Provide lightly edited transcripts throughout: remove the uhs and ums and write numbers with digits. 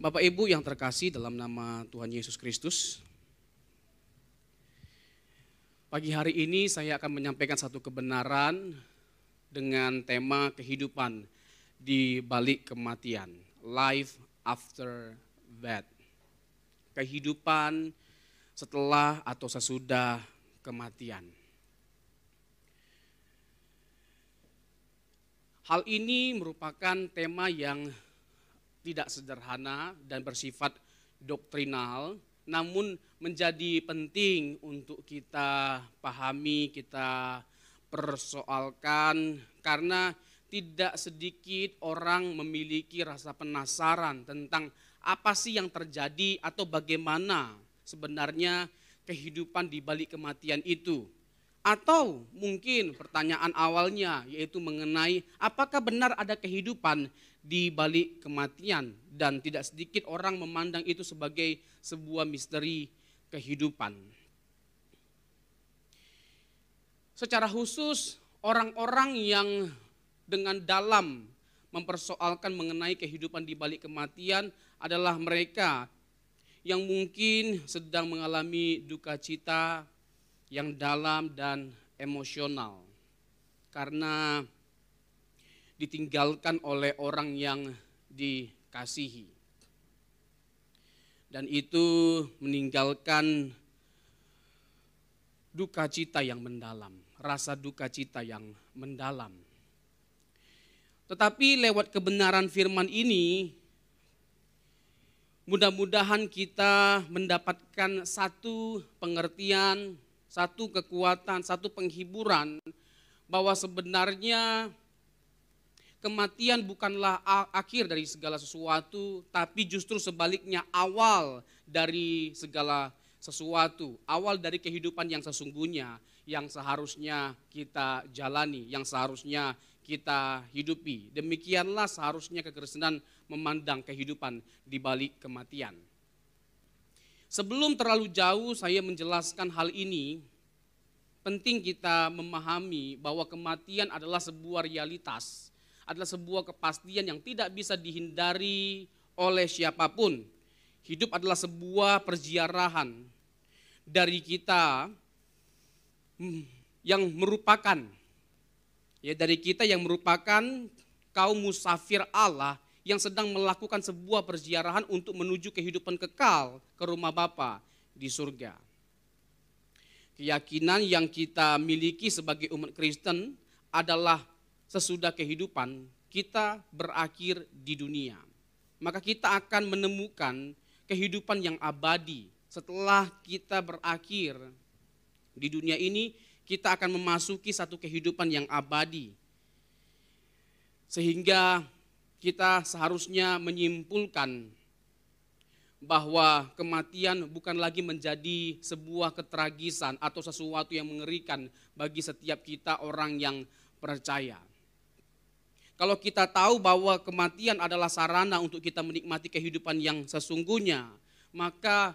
Bapak Ibu yang terkasih dalam nama Tuhan Yesus Kristus, pagi hari ini saya akan menyampaikan satu kebenaran dengan tema kehidupan di balik kematian, life after death. Kehidupan setelah atau sesudah kematian. Hal ini merupakan tema yang tidak sederhana dan bersifat doktrinal, namun menjadi penting untuk kita pahami, kita persoalkan, karena tidak sedikit orang memiliki rasa penasaran tentang apa sih yang terjadi atau bagaimana sebenarnya kehidupan di balik kematian itu. Atau mungkin pertanyaan awalnya yaitu mengenai apakah benar ada kehidupan di balik kematian, dan tidak sedikit orang memandang itu sebagai sebuah misteri kehidupan. Secara khusus orang-orang yang dengan dalam mempersoalkan mengenai kehidupan di balik kematian adalah mereka yang mungkin sedang mengalami duka cita yang dalam dan emosional karena ditinggalkan oleh orang yang dikasihi. Dan itu meninggalkan duka cita yang mendalam, rasa duka cita yang mendalam. Tetapi lewat kebenaran firman ini, mudah-mudahan kita mendapatkan satu pengertian, satu kekuatan, satu penghiburan bahwa sebenarnya kematian bukanlah akhir dari segala sesuatu, tapi justru sebaliknya awal dari segala sesuatu, awal dari kehidupan yang sesungguhnya, yang seharusnya kita jalani, yang seharusnya kita hidupi. Demikianlah seharusnya kekristenan memandang kehidupan di balik kematian. Sebelum terlalu jauh saya menjelaskan hal ini, penting kita memahami bahwa kematian adalah sebuah realitas, adalah sebuah kepastian yang tidak bisa dihindari oleh siapapun. Hidup adalah sebuah perziarahan dari kita yang merupakan, dari kita yang merupakan kaum musafir Allah yang sedang melakukan sebuah perziarahan untuk menuju kehidupan kekal ke rumah Bapa di surga. Keyakinan yang kita miliki sebagai umat Kristen adalah sesudah kehidupan kita berakhir di dunia, maka kita akan menemukan kehidupan yang abadi. Setelah kita berakhir di dunia ini, kita akan memasuki satu kehidupan yang abadi. Sehingga kita seharusnya menyimpulkan bahwa kematian bukan lagi menjadi sebuah ketragisan atau sesuatu yang mengerikan bagi setiap kita orang yang percaya. Kalau kita tahu bahwa kematian adalah sarana untuk kita menikmati kehidupan yang sesungguhnya, maka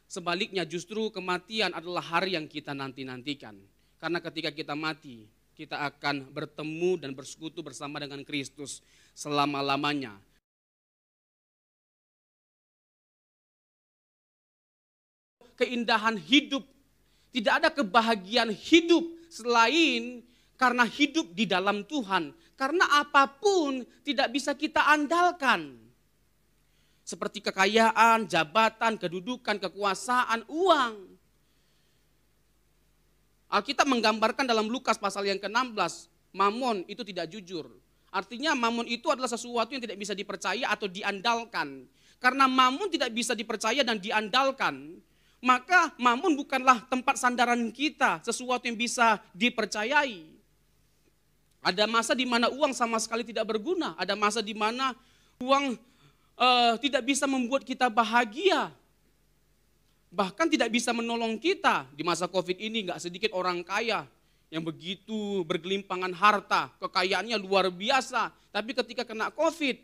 sebaliknya justru kematian adalah hari yang kita nanti-nantikan. Karena ketika kita mati, kita akan bertemu dan bersekutu bersama dengan Kristus selama-lamanya. Keindahan hidup, tidak ada kebahagiaan hidup selain karena hidup di dalam Tuhan. Karena apapun tidak bisa kita andalkan. Seperti kekayaan, jabatan, kedudukan, kekuasaan, uang. Alkitab menggambarkan dalam Lukas pasal yang ke-16, mamon itu tidak jujur. Artinya mamon itu adalah sesuatu yang tidak bisa dipercaya atau diandalkan. Karena mamon tidak bisa dipercaya dan diandalkan, maka mamon bukanlah tempat sandaran kita, sesuatu yang bisa dipercayai. Ada masa di mana uang sama sekali tidak berguna, ada masa di mana uang tidak bisa membuat kita bahagia, bahkan tidak bisa menolong kita. Di masa COVID ini gak sedikit orang kaya yang begitu bergelimpangan harta, kekayaannya luar biasa, tapi ketika kena COVID,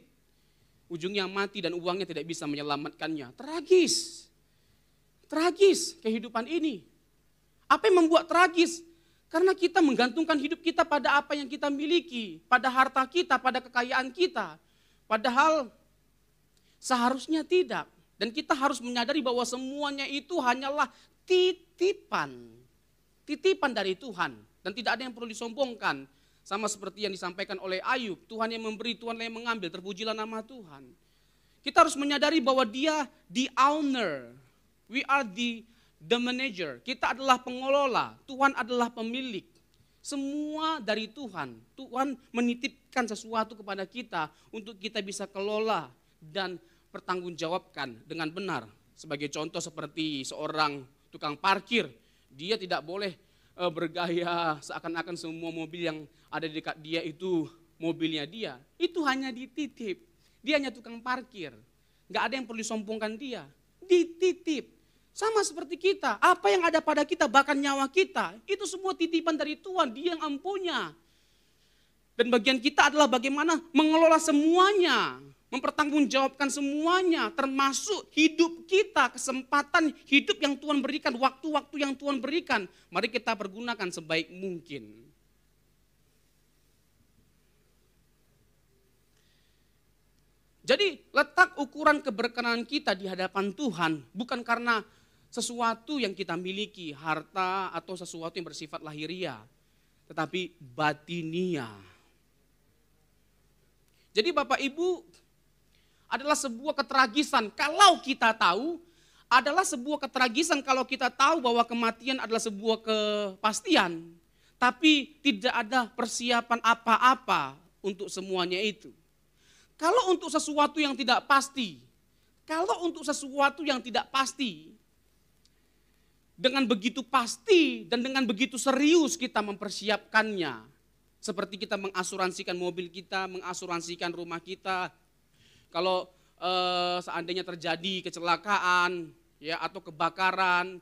ujungnya mati dan uangnya tidak bisa menyelamatkannya. Tragis, tragis kehidupan ini. Apa yang membuat tragis? Karena kita menggantungkan hidup kita pada apa yang kita miliki, pada harta kita, pada kekayaan kita. Padahal Seharusnya tidak. Dan kita harus menyadari bahwa semuanya itu hanyalah titipan. Titipan dari Tuhan. Dan tidak ada yang perlu disombongkan. Sama seperti yang disampaikan oleh Ayub. Tuhan yang memberi, Tuhan yang mengambil. Terpujilah nama Tuhan. Kita harus menyadari bahwa dia the owner. We are the manager. Kita adalah pengelola. Tuhan adalah pemilik. Semua dari Tuhan. Tuhan menitipkan sesuatu kepada kita untuk kita bisa kelola dan pertanggungjawabkan dengan benar. Sebagai contoh seperti seorang tukang parkir, dia tidak boleh bergaya seakan-akan semua mobil yang ada di dekat dia itu mobilnya dia. Itu hanya dititip. Dia hanya tukang parkir. Gak ada yang perlu disombongkan dia. Dititip. Sama seperti kita. Apa yang ada pada kita, bahkan nyawa kita, itu semua titipan dari Tuhan. Dia yang ampunya. Dan bagian kita adalah bagaimana mengelola semuanya. Mempertanggungjawabkan semuanya, termasuk hidup kita, kesempatan hidup yang Tuhan berikan, waktu-waktu yang Tuhan berikan. Mari kita pergunakan sebaik mungkin. Jadi letak ukuran keberkenan kita di hadapan Tuhan bukan karena sesuatu yang kita miliki, harta atau sesuatu yang bersifat lahiriah, tetapi batinia. Jadi Bapak Ibu, adalah sebuah ketragisan kalau kita tahu, adalah sebuah ketragisan kalau kita tahu bahwa kematian adalah sebuah kepastian, tapi tidak ada persiapan apa-apa untuk semuanya itu. Kalau untuk sesuatu yang tidak pasti, dengan begitu pasti dan dengan begitu serius kita mempersiapkannya, seperti kita mengasuransikan mobil kita, mengasuransikan rumah kita. Kalau seandainya terjadi kecelakaan ya atau kebakaran,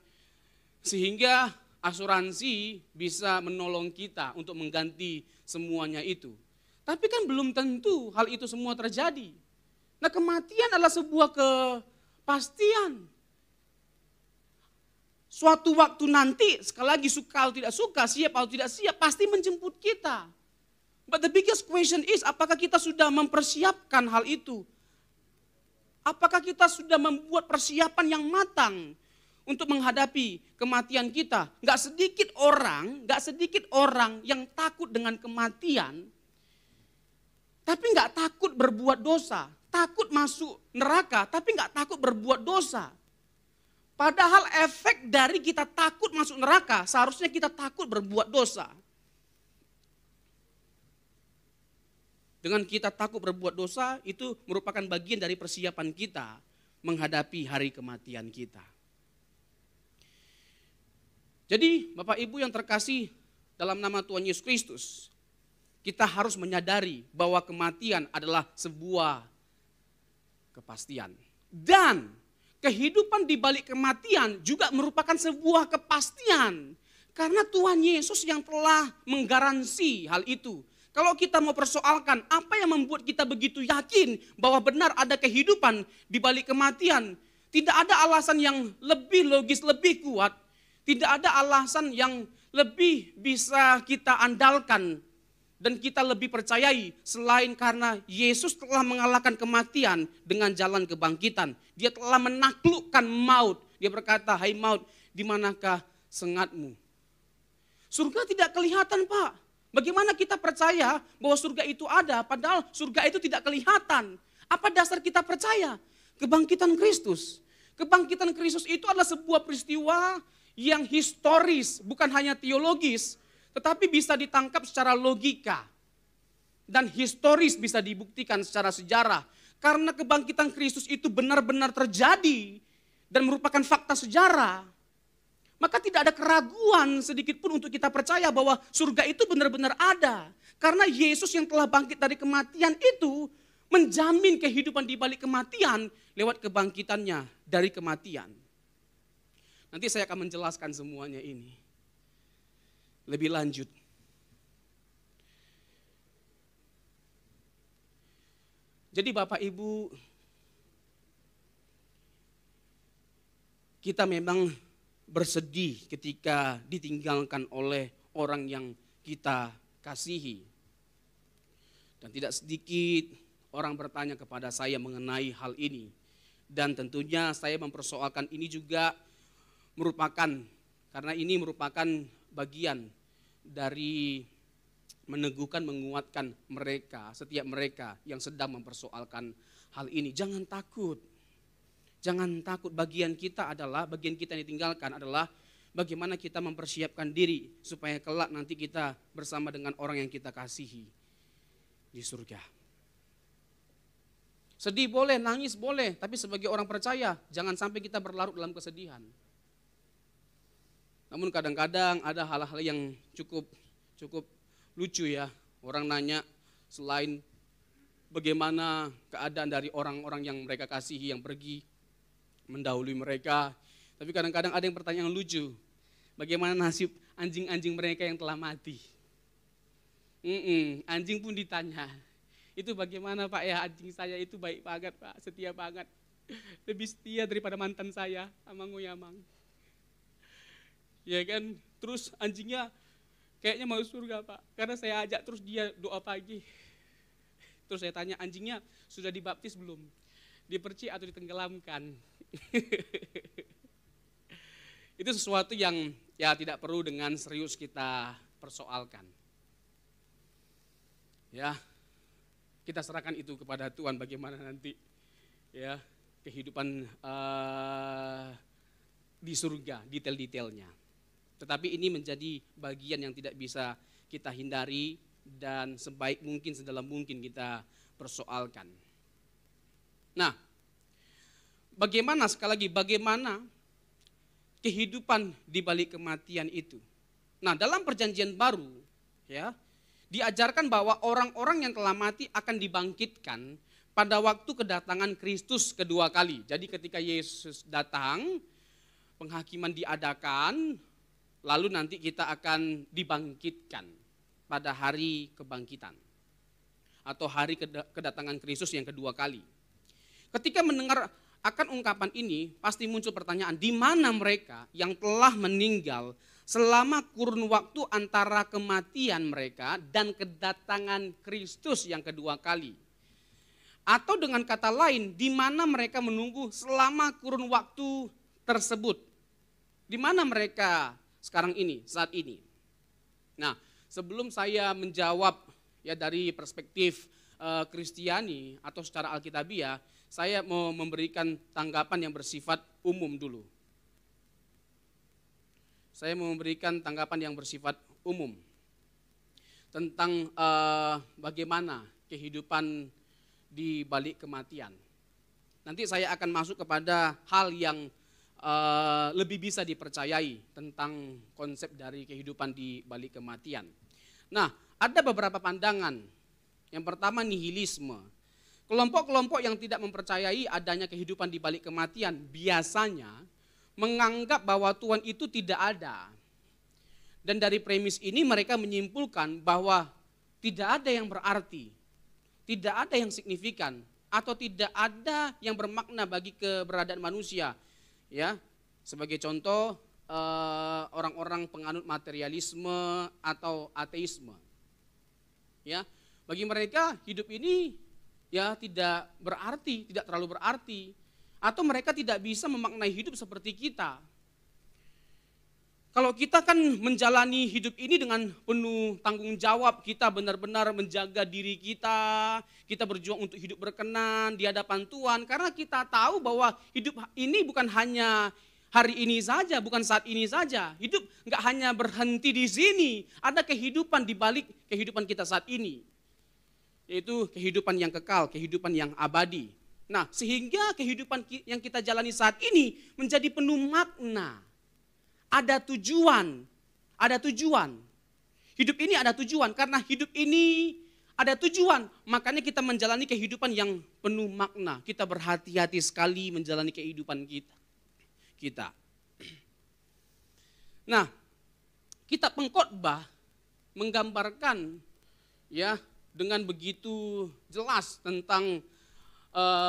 sehingga asuransi bisa menolong kita untuk mengganti semuanya itu. Tapi kan belum tentu hal itu semua terjadi. Nah, kematian adalah sebuah kepastian. Suatu waktu nanti, sekali lagi suka atau tidak suka, siap atau tidak siap, pasti menjemput kita. But the biggest question is, apakah kita sudah mempersiapkan hal itu? Apakah kita sudah membuat persiapan yang matang untuk menghadapi kematian kita? Gak sedikit orang yang takut dengan kematian, tapi gak takut berbuat dosa. Takut masuk neraka, tapi gak takut berbuat dosa. Padahal efek dari kita takut masuk neraka, seharusnya kita takut berbuat dosa. Dengan kita takut berbuat dosa, itu merupakan bagian dari persiapan kita menghadapi hari kematian kita. Jadi Bapak Ibu yang terkasih dalam nama Tuhan Yesus Kristus, kita harus menyadari bahwa kematian adalah sebuah kepastian. Dan kehidupan di balik kematian juga merupakan sebuah kepastian. Karena Tuhan Yesus yang telah menggaransi hal itu. Kalau kita mau persoalkan apa yang membuat kita begitu yakin bahwa benar ada kehidupan di balik kematian, tidak ada alasan yang lebih logis, lebih kuat, tidak ada alasan yang lebih bisa kita andalkan dan kita lebih percayai selain karena Yesus telah mengalahkan kematian dengan jalan kebangkitan. Dia telah menaklukkan maut. Dia berkata, "Hai maut, di manakah sengatmu?" Surga tidak kelihatan, Pak. Bagaimana kita percaya bahwa surga itu ada, padahal surga itu tidak kelihatan. Apa dasar kita percaya? Kebangkitan Kristus. Kebangkitan Kristus itu adalah sebuah peristiwa yang historis, bukan hanya teologis, tetapi bisa ditangkap secara logika. Dan historis bisa dibuktikan secara sejarah. Karena kebangkitan Kristus itu benar-benar terjadi dan merupakan fakta sejarah. Maka tidak ada keraguan sedikit pun untuk kita percaya bahwa surga itu benar-benar ada. Karena Yesus yang telah bangkit dari kematian itu menjamin kehidupan di balik kematian lewat kebangkitannya dari kematian. Nanti saya akan menjelaskan semuanya ini lebih lanjut. Jadi Bapak Ibu, kita memang bersedih ketika ditinggalkan oleh orang yang kita kasihi. Dan tidak sedikit orang bertanya kepada saya mengenai hal ini. Dan tentunya saya mempersoalkan ini juga karena ini merupakan bagian dari meneguhkan, menguatkan setiap mereka yang sedang mempersoalkan hal ini. Jangan takut. Jangan takut, bagian kita yang ditinggalkan adalah bagaimana kita mempersiapkan diri supaya kelak nanti kita bersama dengan orang yang kita kasihi di surga. Sedih boleh, nangis boleh, tapi sebagai orang percaya jangan sampai kita berlarut dalam kesedihan. Namun kadang-kadang ada hal-hal yang cukup lucu ya. Orang nanya selain bagaimana keadaan dari orang-orang yang mereka kasihi yang pergi mendahului mereka. Tapi kadang-kadang ada yang pertanyaan lucu. Bagaimana nasib anjing-anjing mereka yang telah mati? Anjing pun ditanya. Itu bagaimana Pak ya, anjing saya itu baik banget Pak, setia banget. Lebih setia daripada mantan saya, Amang Uyamang. Ya kan, terus anjingnya kayaknya mau surga Pak, karena saya ajak terus dia doa pagi. Terus saya tanya, anjingnya sudah dibaptis belum? Dipercik atau ditenggelamkan? Itu sesuatu yang ya tidak perlu dengan serius kita persoalkan. Ya, kita serahkan itu kepada Tuhan bagaimana nanti ya kehidupan di surga, detail-detailnya. Tetapi ini menjadi bagian yang tidak bisa kita hindari dan sebaik mungkin, sedalam mungkin kita persoalkan. Nah, bagaimana kehidupan di balik kematian itu? Nah, dalam perjanjian baru ya, diajarkan bahwa orang-orang yang telah mati akan dibangkitkan pada waktu kedatangan Kristus kedua kali. Jadi ketika Yesus datang, penghakiman diadakan, lalu nanti kita akan dibangkitkan pada hari kebangkitan atau hari kedatangan Kristus yang kedua kali. Ketika mendengar akan ungkapan ini, pasti muncul pertanyaan, di mana mereka yang telah meninggal selama kurun waktu antara kematian mereka dan kedatangan Kristus yang kedua kali? Atau dengan kata lain, di mana mereka menunggu selama kurun waktu tersebut? Di mana mereka sekarang ini, saat ini? Nah, sebelum saya menjawab ya dari perspektif Kristiani atau secara Alkitabiah, saya mau memberikan tanggapan yang bersifat umum dulu. Saya mau memberikan tanggapan yang bersifat umum tentang bagaimana kehidupan di balik kematian. Nanti saya akan masuk kepada hal yang lebih bisa dipercayai tentang konsep dari kehidupan di balik kematian. Nah, ada beberapa pandangan. Yang pertama nihilisme. Kelompok-kelompok yang tidak mempercayai adanya kehidupan di balik kematian biasanya menganggap bahwa Tuhan itu tidak ada. Dan dari premis ini mereka menyimpulkan bahwa tidak ada yang berarti, tidak ada yang signifikan, atau tidak ada yang bermakna bagi keberadaan manusia. Ya, sebagai contoh orang-orang penganut materialisme atau ateisme. Ya, bagi mereka hidup ini ya tidak berarti, tidak terlalu berarti, atau mereka tidak bisa memaknai hidup seperti kita. Kalau kita kan menjalani hidup ini dengan penuh tanggung jawab, kita benar-benar menjaga diri kita berjuang untuk hidup berkenan di hadapan Tuhan, karena kita tahu bahwa hidup ini bukan hanya hari ini saja, bukan saat ini saja. Hidup enggak hanya berhenti di sini, ada kehidupan di balik kehidupan kita saat ini. Yaitu kehidupan yang kekal, kehidupan yang abadi. Nah, sehingga kehidupan yang kita jalani saat ini menjadi penuh makna. Ada tujuan, ada tujuan. Hidup ini ada tujuan, karena hidup ini ada tujuan. Makanya kita menjalani kehidupan yang penuh makna. Kita berhati-hati sekali menjalani kehidupan kita. Nah, kitab Pengkhotbah menggambarkan ya dengan begitu jelas tentang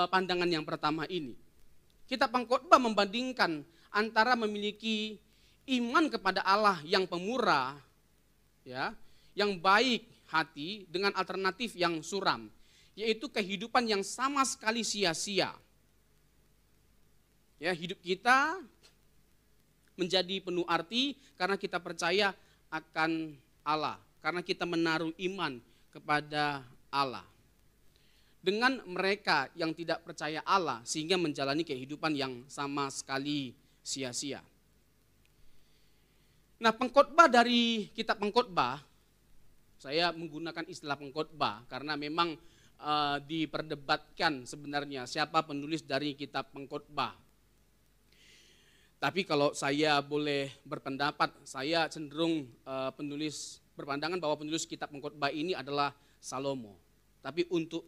pandangan yang pertama ini. Kitab Pengkhotbah membandingkan antara memiliki iman kepada Allah yang pemurah, ya, yang baik hati dengan alternatif yang suram, yaitu kehidupan yang sama sekali sia-sia. Ya, hidup kita menjadi penuh arti karena kita percaya akan Allah, karena kita menaruh iman kepada Allah. Dengan mereka yang tidak percaya Allah sehingga menjalani kehidupan yang sama sekali sia-sia. Nah, pengkhotbah dari kitab Pengkhotbah, saya menggunakan istilah pengkhotbah karena memang diperdebatkan sebenarnya siapa penulis dari kitab Pengkhotbah. Tapi kalau saya boleh berpendapat, saya cenderung berpandangan bahwa penulis kitab Pengkhotbah ini adalah Salomo. Tapi untuk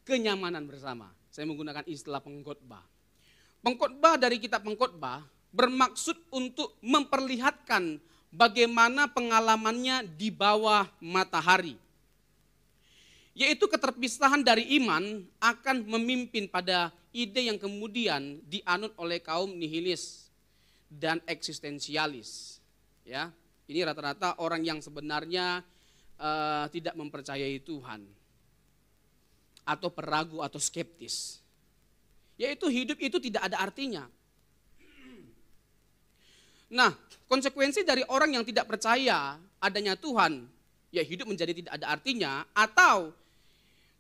kenyamanan bersama, saya menggunakan istilah pengkhotbah. Pengkhotbah dari kitab Pengkhotbah bermaksud untuk memperlihatkan bagaimana pengalamannya di bawah matahari. Yaitu keterpisahan dari iman akan memimpin pada ide yang kemudian dianut oleh kaum nihilis dan eksistensialis. Ya, ini rata-rata orang yang sebenarnya tidak mempercayai Tuhan atau peragu atau skeptis. Yaitu hidup itu tidak ada artinya. Nah, konsekuensi dari orang yang tidak percaya adanya Tuhan, ya hidup menjadi tidak ada artinya, atau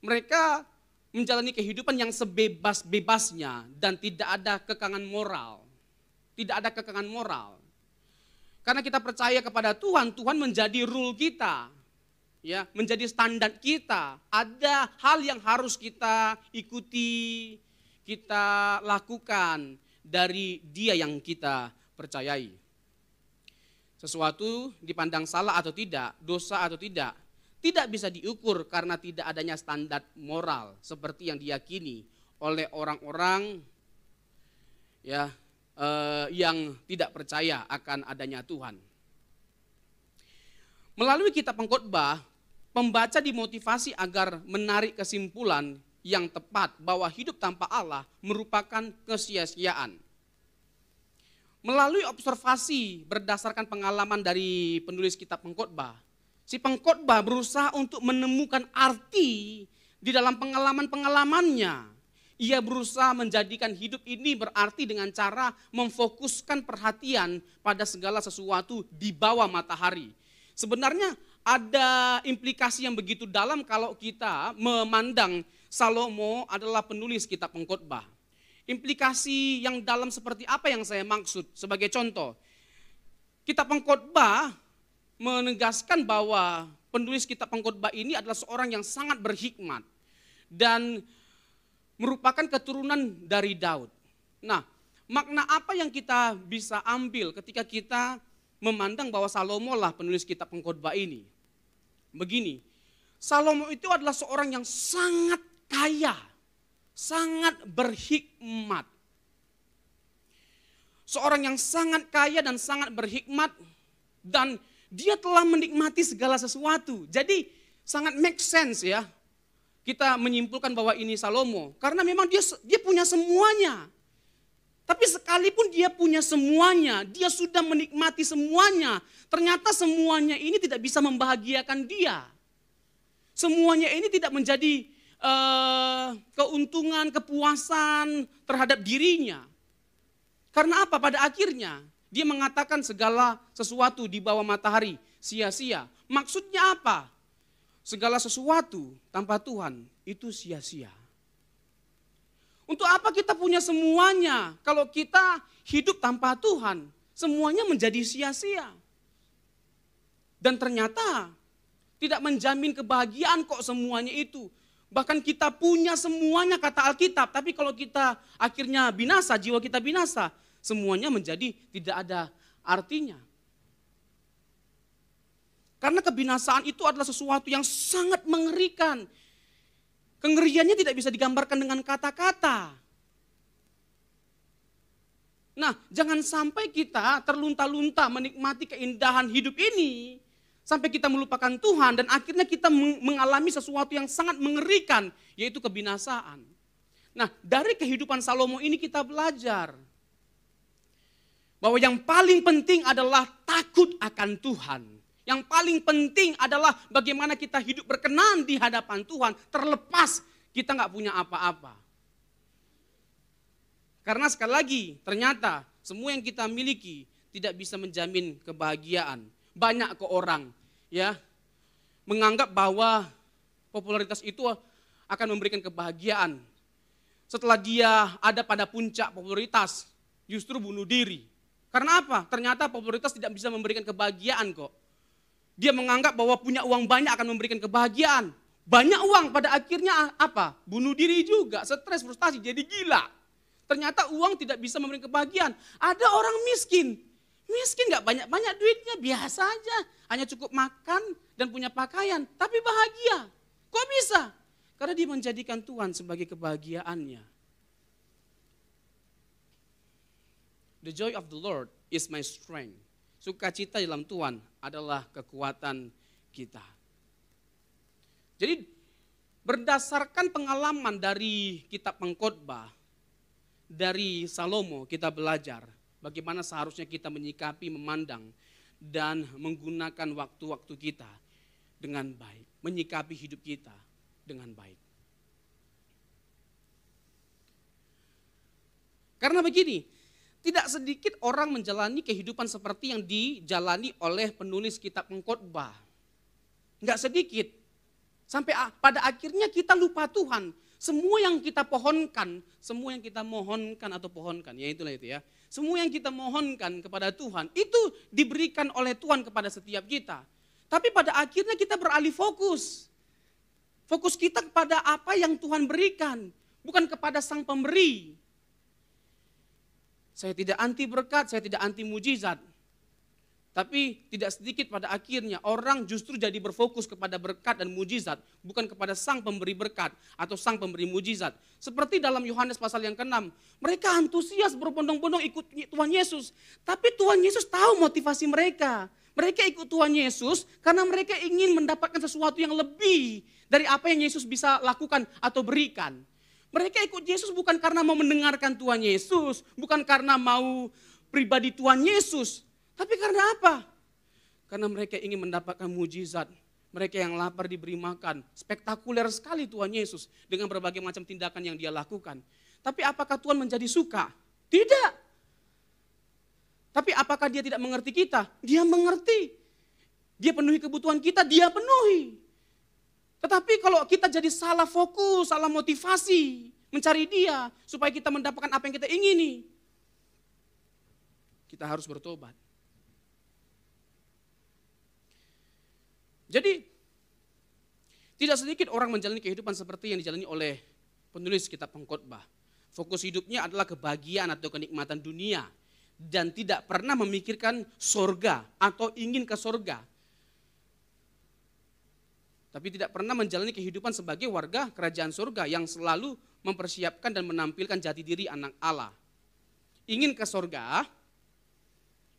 mereka menjalani kehidupan yang sebebas-bebasnya dan tidak ada kekangan moral. Tidak ada kekangan moral. Karena kita percaya kepada Tuhan, Tuhan menjadi rule kita. Ya, menjadi standar kita. Ada hal yang harus kita ikuti, kita lakukan dari Dia yang kita percayai. Sesuatu dipandang salah atau tidak, dosa atau tidak bisa diukur karena tidak adanya standar moral seperti yang diyakini oleh orang-orang ya yang tidak percaya akan adanya Tuhan. Melalui kitab Pengkhotbah, pembaca dimotivasi agar menarik kesimpulan yang tepat bahwa hidup tanpa Allah merupakan kesia-siaan. Melalui observasi berdasarkan pengalaman dari penulis kitab Pengkhotbah, si pengkhotbah berusaha untuk menemukan arti di dalam pengalaman-pengalamannya. Ia berusaha menjadikan hidup ini berarti dengan cara memfokuskan perhatian pada segala sesuatu di bawah matahari. Sebenarnya ada implikasi yang begitu dalam kalau kita memandang Salomo adalah penulis kitab Pengkhotbah. Implikasi yang dalam seperti apa yang saya maksud? Sebagai contoh, kitab Pengkhotbah menegaskan bahwa penulis kitab Pengkhotbah ini adalah seorang yang sangat berhikmat dan merupakan keturunan dari Daud. Nah, makna apa yang kita bisa ambil ketika kita memandang bahwa Salomo lah penulis kitab Pengkhotbah ini? Begini, Salomo itu adalah seorang yang sangat kaya, sangat berhikmat. Seorang yang sangat kaya dan sangat berhikmat dan dia telah menikmati segala sesuatu. Jadi sangat make sense ya. Kita menyimpulkan bahwa ini Salomo karena memang dia punya semuanya. Tapi sekalipun dia punya semuanya, dia sudah menikmati semuanya, ternyata semuanya ini tidak bisa membahagiakan dia. Semuanya ini tidak menjadi keuntungan, kepuasan terhadap dirinya. Karena apa? Pada akhirnya dia mengatakan segala sesuatu di bawah matahari sia-sia. Maksudnya apa? Segala sesuatu tanpa Tuhan itu sia-sia. Untuk apa kita punya semuanya kalau kita hidup tanpa Tuhan? Semuanya menjadi sia-sia. Dan ternyata tidak menjamin kebahagiaan kok semuanya itu. Bahkan kita punya semuanya kata Alkitab, tapi kalau kita akhirnya binasa, jiwa kita binasa, semuanya menjadi tidak ada artinya. Karena kebinasaan itu adalah sesuatu yang sangat mengerikan. Kengeriannya tidak bisa digambarkan dengan kata-kata. Nah, jangan sampai kita terlunta-lunta menikmati keindahan hidup ini, sampai kita melupakan Tuhan dan akhirnya kita mengalami sesuatu yang sangat mengerikan, yaitu kebinasaan. Nah, dari kehidupan Salomo ini kita belajar bahwa yang paling penting adalah takut akan Tuhan. Yang paling penting adalah bagaimana kita hidup berkenan di hadapan Tuhan, terlepas kita nggak punya apa-apa. Karena sekali lagi, ternyata semua yang kita miliki tidak bisa menjamin kebahagiaan. Banyak ke orang ya menganggap bahwa popularitas itu akan memberikan kebahagiaan. Setelah dia ada pada puncak popularitas, justru bunuh diri. Karena apa? Ternyata popularitas tidak bisa memberikan kebahagiaan kok. Dia menganggap bahwa punya uang banyak akan memberikan kebahagiaan. Banyak uang pada akhirnya apa? Bunuh diri juga, stres, frustasi, jadi gila. Ternyata uang tidak bisa memberikan kebahagiaan. Ada orang miskin gak banyak-banyak duitnya, biasa aja. Hanya cukup makan dan punya pakaian, tapi bahagia. Kok bisa? Karena dia menjadikan Tuhan sebagai kebahagiaannya. The joy of the Lord is my strength. Sukacita dalam Tuhan adalah kekuatan kita. Jadi berdasarkan pengalaman dari kitab Pengkhotbah, dari Salomo kita belajar bagaimana seharusnya kita menyikapi, memandang, dan menggunakan waktu-waktu kita dengan baik. Menyikapi hidup kita dengan baik. Karena begini, tidak sedikit orang menjalani kehidupan seperti yang dijalani oleh penulis kitab Pengkhotbah. Enggak sedikit. Sampai pada akhirnya kita lupa Tuhan. Semua yang kita pohonkan, ya itulah itu ya. Semua yang kita mohonkan kepada Tuhan, itu diberikan oleh Tuhan kepada setiap kita. Tapi pada akhirnya kita beralih fokus. Fokus kita kepada apa yang Tuhan berikan, bukan kepada Sang Pemberi. Saya tidak anti berkat, saya tidak anti mujizat. Tapi tidak sedikit pada akhirnya orang justru jadi berfokus kepada berkat dan mujizat, bukan kepada Sang Pemberi berkat atau Sang Pemberi mujizat. Seperti dalam Yohanes pasal yang ke-6, mereka antusias berbondong-bondong ikut Tuhan Yesus. Tapi Tuhan Yesus tahu motivasi mereka. Mereka ikut Tuhan Yesus karena mereka ingin mendapatkan sesuatu yang lebih dari apa yang Yesus bisa lakukan atau berikan. Mereka ikut Yesus bukan karena mau mendengarkan Tuhan Yesus, bukan karena mau pribadi Tuhan Yesus. Tapi karena apa? Karena mereka ingin mendapatkan mujizat. Mereka yang lapar diberi makan. Spektakuler sekali Tuhan Yesus dengan berbagai macam tindakan yang dia lakukan. Tapi apakah Tuhan menjadi suka? Tidak. Tapi apakah dia tidak mengerti kita? Dia mengerti. Dia penuhi kebutuhan kita, dia penuhi. Tetapi kalau kita jadi salah fokus, salah motivasi, mencari dia supaya kita mendapatkan apa yang kita ingini, kita harus bertobat. Jadi, tidak sedikit orang menjalani kehidupan seperti yang dijalani oleh penulis kitab Pengkhotbah. Fokus hidupnya adalah kebahagiaan atau kenikmatan dunia. Dan tidak pernah memikirkan sorga atau ingin ke sorga. Tapi tidak pernah menjalani kehidupan sebagai warga kerajaan sorga yang selalu mempersiapkan dan menampilkan jati diri anak Allah. Ingin ke sorga,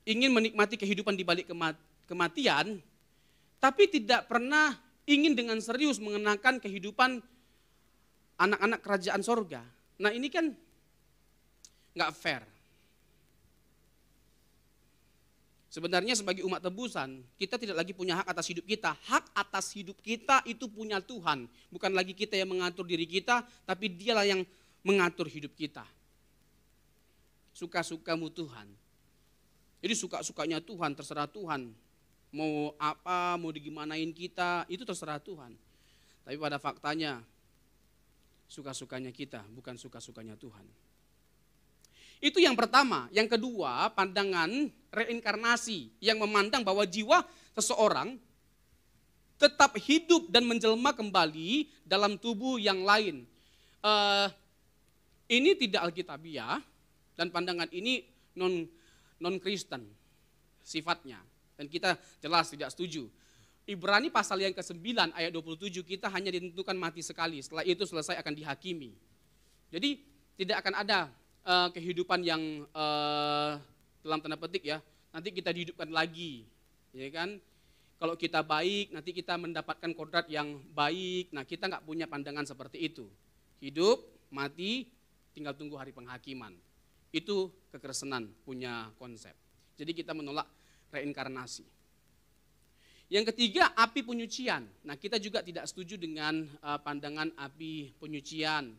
ingin menikmati kehidupan di balik kematian, tapi tidak pernah ingin dengan serius mengenakan kehidupan anak-anak kerajaan sorga. Nah ini kan gak fair. Sebenarnya sebagai umat tebusan, kita tidak lagi punya hak atas hidup kita. Hak atas hidup kita itu punya Tuhan. Bukan lagi kita yang mengatur diri kita, tapi Dialah yang mengatur hidup kita. Suka-sukamu Tuhan. Jadi suka-sukanya Tuhan, terserah Tuhan. Mau apa, mau digimanain kita, itu terserah Tuhan. Tapi pada faktanya, suka-sukanya kita, bukan suka-sukanya Tuhan. Itu yang pertama. Yang kedua, pandangan reinkarnasi yang memandang bahwa jiwa seseorang tetap hidup dan menjelma kembali dalam tubuh yang lain. Ini tidak alkitabiah dan pandangan ini non-Kristen sifatnya. Dan kita jelas tidak setuju. Ibrani pasal yang ke-9 ayat 27 kita hanya ditentukan mati sekali. Setelah itu selesai akan dihakimi. Jadi tidak akan ada kehidupan yang dalam tanda petik ya. Nanti kita dihidupkan lagi. Ya kan? Kalau kita baik nanti kita mendapatkan kodrat yang baik. Nah kita nggak punya pandangan seperti itu. Hidup, mati, tinggal tunggu hari penghakiman. Itu kekristenan punya konsep. Jadi kita menolak reinkarnasi. Yang ketiga, api penyucian. Nah, kita juga tidak setuju dengan pandangan api penyucian.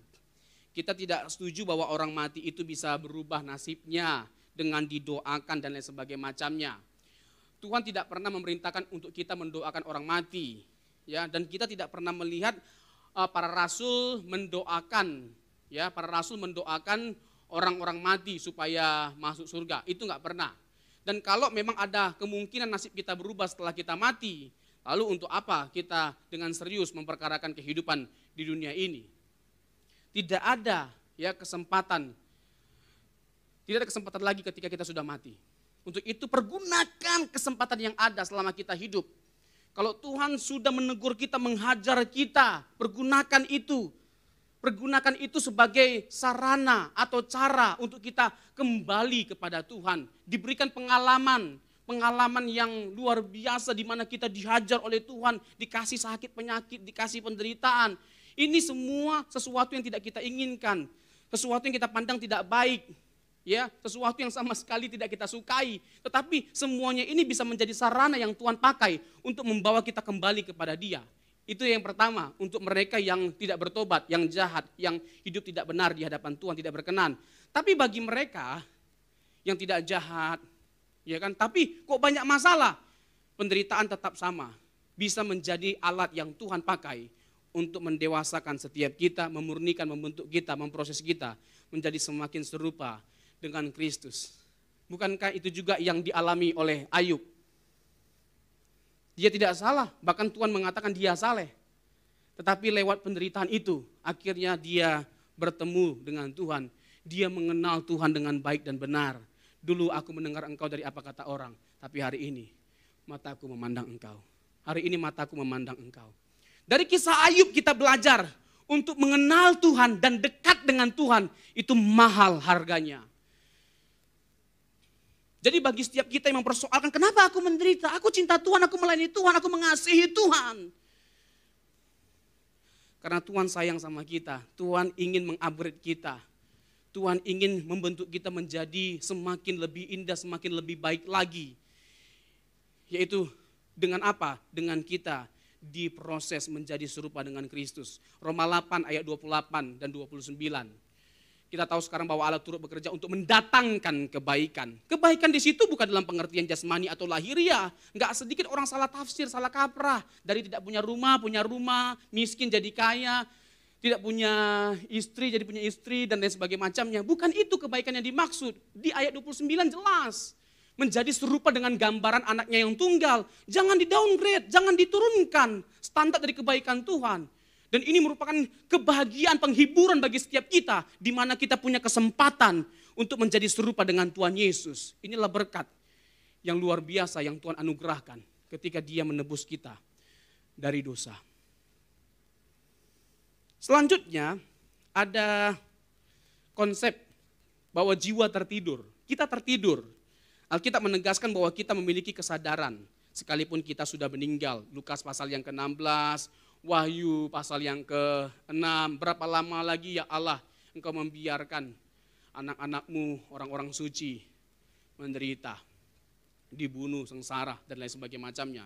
Kita tidak setuju bahwa orang mati itu bisa berubah nasibnya dengan didoakan dan lain sebagainya macamnya. Tuhan tidak pernah memerintahkan untuk kita mendoakan orang mati, ya, dan kita tidak pernah melihat para rasul mendoakan, ya, para rasul mendoakan orang-orang mati supaya masuk surga. Itu nggak pernah. Dan kalau memang ada kemungkinan nasib kita berubah setelah kita mati, lalu untuk apa kita dengan serius memperkarakan kehidupan di dunia ini? Tidak ada, ya, kesempatan. Tidak ada kesempatan lagi ketika kita sudah mati. Untuk itu pergunakan kesempatan yang ada selama kita hidup. Kalau Tuhan sudah menegur kita, menghajar kita, pergunakan itu. Pergunakan itu sebagai sarana atau cara untuk kita kembali kepada Tuhan. Diberikan pengalaman yang luar biasa di mana kita dihajar oleh Tuhan, dikasih sakit penyakit, dikasih penderitaan. Ini semua sesuatu yang tidak kita inginkan, sesuatu yang kita pandang tidak baik, ya, sesuatu yang sama sekali tidak kita sukai. Tetapi semuanya ini bisa menjadi sarana yang Tuhan pakai untuk membawa kita kembali kepada Dia. Itu yang pertama, untuk mereka yang tidak bertobat, yang jahat, yang hidup tidak benar di hadapan Tuhan, tidak berkenan. Tapi bagi mereka yang tidak jahat, ya kan, tapi kok banyak masalah, penderitaan tetap sama. Bisa menjadi alat yang Tuhan pakai untuk mendewasakan setiap kita, memurnikan, membentuk kita, memproses kita menjadi semakin serupa dengan Kristus. Bukankah itu juga yang dialami oleh Ayub? Dia tidak salah, bahkan Tuhan mengatakan dia saleh. Tetapi lewat penderitaan itu, akhirnya dia bertemu dengan Tuhan. Dia mengenal Tuhan dengan baik dan benar. Dulu aku mendengar engkau dari apa kata orang, tapi hari ini mataku memandang engkau. Hari ini mataku memandang engkau. Dari kisah Ayub kita belajar untuk mengenal Tuhan dan dekat dengan Tuhan, itu mahal harganya. Jadi bagi setiap kita yang mempersoalkan, kenapa aku menderita? Aku cinta Tuhan, aku melayani Tuhan, aku mengasihi Tuhan. Karena Tuhan sayang sama kita, Tuhan ingin mengupgrade kita. Tuhan ingin membentuk kita menjadi semakin lebih indah, semakin lebih baik lagi. Yaitu dengan apa? Dengan kita diproses menjadi serupa dengan Kristus. Roma 8 ayat 28 dan 29. Kita tahu sekarang bahwa Allah turut bekerja untuk mendatangkan kebaikan. Kebaikan di situ bukan dalam pengertian jasmani atau lahiriah. Enggak sedikit orang salah tafsir, salah kaprah. Dari tidak punya rumah, miskin jadi kaya, tidak punya istri jadi punya istri dan lain sebagainya macamnya. Bukan itu kebaikan yang dimaksud. Di ayat 29 jelas. Menjadi serupa dengan gambaran anaknya yang tunggal. Jangan di-downgrade, jangan diturunkan standar dari kebaikan Tuhan. Dan ini merupakan kebahagiaan, penghiburan bagi setiap kita, di mana kita punya kesempatan untuk menjadi serupa dengan Tuhan Yesus. Inilah berkat yang luar biasa yang Tuhan anugerahkan ketika Dia menebus kita dari dosa. Selanjutnya ada konsep bahwa jiwa tertidur. Kita tertidur. Alkitab menegaskan bahwa kita memiliki kesadaran sekalipun kita sudah meninggal. Lukas pasal yang ke-16, Wahyu pasal yang ke-6, berapa lama lagi ya Allah engkau membiarkan anak-anakmu, orang-orang suci menderita, dibunuh, sengsara, dan lain sebagainya macamnya.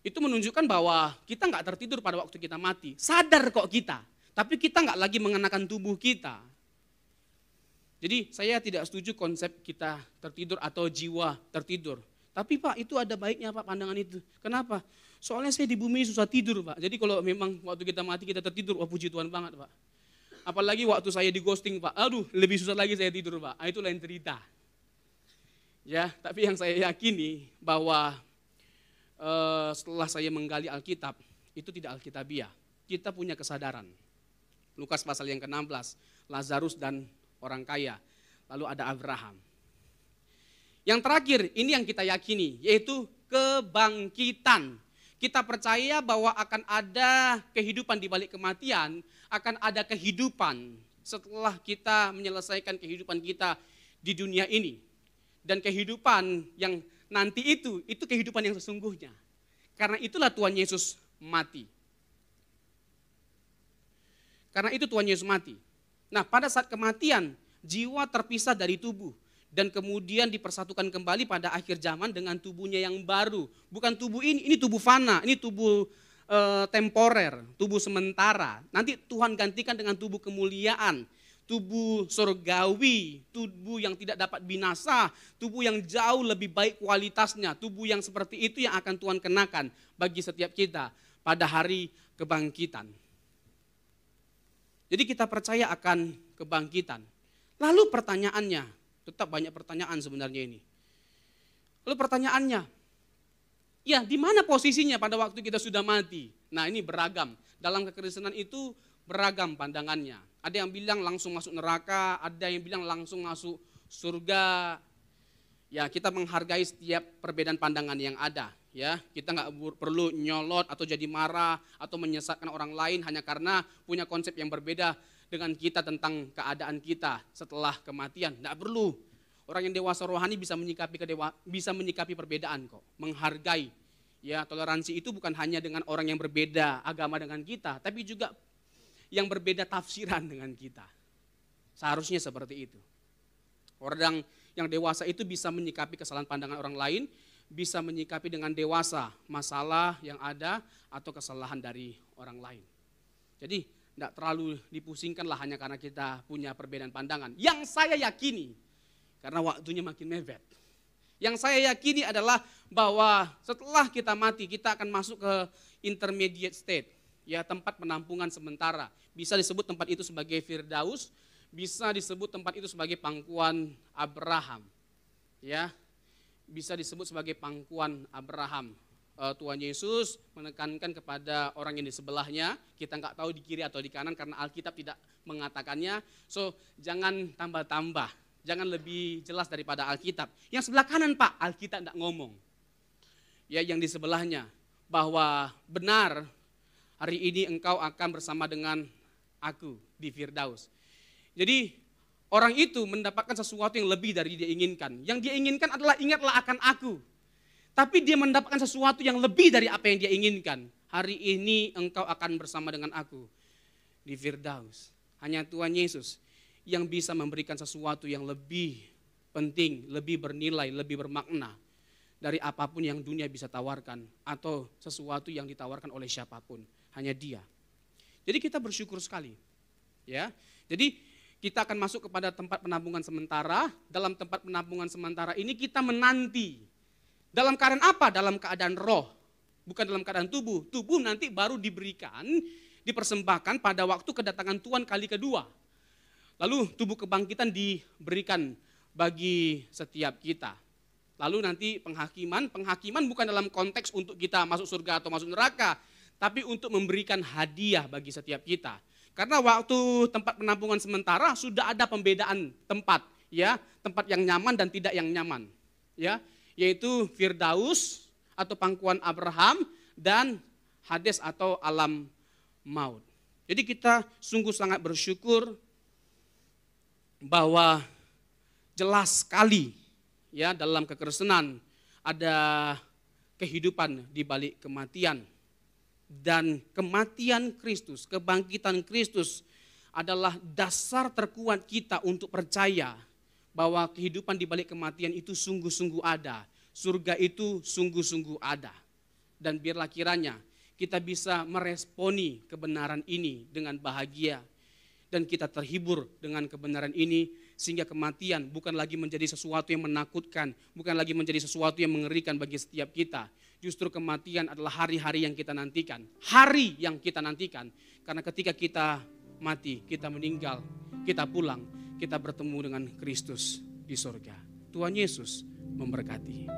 Itu menunjukkan bahwa kita nggak tertidur pada waktu kita mati. Sadar kok kita, tapi kita nggak lagi mengenakan tubuh kita. Jadi saya tidak setuju konsep kita tertidur atau jiwa tertidur. Tapi Pak, itu ada baiknya Pak pandangan itu. Kenapa? Soalnya saya di bumi susah tidur Pak. Jadi kalau memang waktu kita mati kita tertidur, wah puji Tuhan banget Pak. Apalagi waktu saya di ghosting Pak, aduh lebih susah lagi saya tidur Pak. Itu lain cerita. Ya, tapi yang saya yakini bahwa setelah saya menggali Alkitab, itu tidak Alkitabiah. Kita punya kesadaran. Lukas pasal yang ke-16, Lazarus dan orang kaya. Lalu ada Abraham. Yang terakhir, ini yang kita yakini, yaitu kebangkitan. Kita percaya bahwa akan ada kehidupan di balik kematian, akan ada kehidupan setelah kita menyelesaikan kehidupan kita di dunia ini. Dan kehidupan yang nanti itu kehidupan yang sesungguhnya. Karena itulah Tuhan Yesus mati. Karena itu Tuhan Yesus mati. Nah, pada saat kematian, jiwa terpisah dari tubuh. dan kemudian dipersatukan kembali pada akhir zaman dengan tubuhnya yang baru. Bukan tubuh ini tubuh fana, ini tubuh temporer, tubuh sementara. Nanti Tuhan gantikan dengan tubuh kemuliaan, tubuh surgawi, tubuh yang tidak dapat binasa, tubuh yang jauh lebih baik kualitasnya, tubuh yang seperti itu yang akan Tuhan kenakan bagi setiap kita pada hari kebangkitan. Jadi kita percaya akan kebangkitan. Lalu pertanyaannya, tetap banyak pertanyaan sebenarnya ini. Lalu pertanyaannya, ya di mana posisinya pada waktu kita sudah mati? Nah ini beragam, dalam kekristenan itu beragam pandangannya. Ada yang bilang langsung masuk neraka, ada yang bilang langsung masuk surga. Ya kita menghargai setiap perbedaan pandangan yang ada. Ya kita nggak perlu nyolot atau jadi marah atau menyesatkan orang lain hanya karena punya konsep yang berbeda dengan kita tentang keadaan kita setelah kematian. Nggak perlu. Orang yang dewasa rohani bisa menyikapi perbedaan kok, menghargai. Ya, toleransi itu bukan hanya dengan orang yang berbeda agama dengan kita, tapi juga yang berbeda tafsiran dengan kita. Seharusnya seperti itu. Orang yang dewasa itu bisa menyikapi kesalahan pandangan orang lain, bisa menyikapi dengan dewasa masalah yang ada atau kesalahan dari orang lain. Jadi tidak terlalu dipusingkan lah hanya karena kita punya perbedaan pandangan. Yang saya yakini, karena waktunya makin mepet. Yang saya yakini adalah bahwa setelah kita mati, kita akan masuk ke intermediate state, ya tempat penampungan sementara. Bisa disebut tempat itu sebagai Firdaus, bisa disebut tempat itu sebagai pangkuan Abraham. Ya, bisa disebut sebagai pangkuan Abraham. Tuhan Yesus menekankan kepada orang yang di sebelahnya, kita nggak tahu di kiri atau di kanan karena Alkitab tidak mengatakannya. So jangan tambah-tambah. Jangan lebih jelas daripada Alkitab. Yang sebelah kanan Pak, Alkitab tidak ngomong. Ya yang di sebelahnya, bahwa benar hari ini engkau akan bersama dengan aku di Firdaus. Jadi orang itu mendapatkan sesuatu yang lebih dari dia inginkan. Yang dia inginkan adalah ingatlah akan aku. Tapi dia mendapatkan sesuatu yang lebih dari apa yang dia inginkan. Hari ini engkau akan bersama dengan aku di Firdaus. Hanya Tuhan Yesus yang bisa memberikan sesuatu yang lebih penting, lebih bernilai, lebih bermakna dari apapun yang dunia bisa tawarkan atau sesuatu yang ditawarkan oleh siapapun, hanya Dia. Jadi kita bersyukur sekali. Ya. Jadi kita akan masuk kepada tempat penampungan sementara. Dalam tempat penampungan sementara ini kita menanti. Dalam keadaan apa? Dalam keadaan roh, bukan dalam keadaan tubuh. Tubuh nanti baru diberikan, dipersembahkan pada waktu kedatangan Tuhan kali kedua. Lalu tubuh kebangkitan diberikan bagi setiap kita. Lalu nanti penghakiman bukan dalam konteks untuk kita masuk surga atau masuk neraka, tapi untuk memberikan hadiah bagi setiap kita. Karena waktu tempat penampungan sementara sudah ada pembedaan tempat, ya, tempat yang nyaman dan tidak yang nyaman, ya, yaitu Firdaus atau pangkuan Abraham dan Hades atau alam maut. Jadi kita sungguh sangat bersyukur bahwa jelas sekali ya dalam kekristenan ada kehidupan di balik kematian. Dan kematian Kristus, kebangkitan Kristus adalah dasar terkuat kita untuk percaya bahwa kehidupan di balik kematian itu sungguh-sungguh ada. Surga itu sungguh-sungguh ada. Dan biarlah kiranya kita bisa meresponi kebenaran ini dengan bahagia. Dan kita terhibur dengan kebenaran ini sehingga kematian bukan lagi menjadi sesuatu yang menakutkan, bukan lagi menjadi sesuatu yang mengerikan bagi setiap kita. Justru kematian adalah hari-hari yang kita nantikan, hari yang kita nantikan. Karena ketika kita mati, kita meninggal, kita pulang, kita bertemu dengan Kristus di surga. Tuhan Yesus memberkati.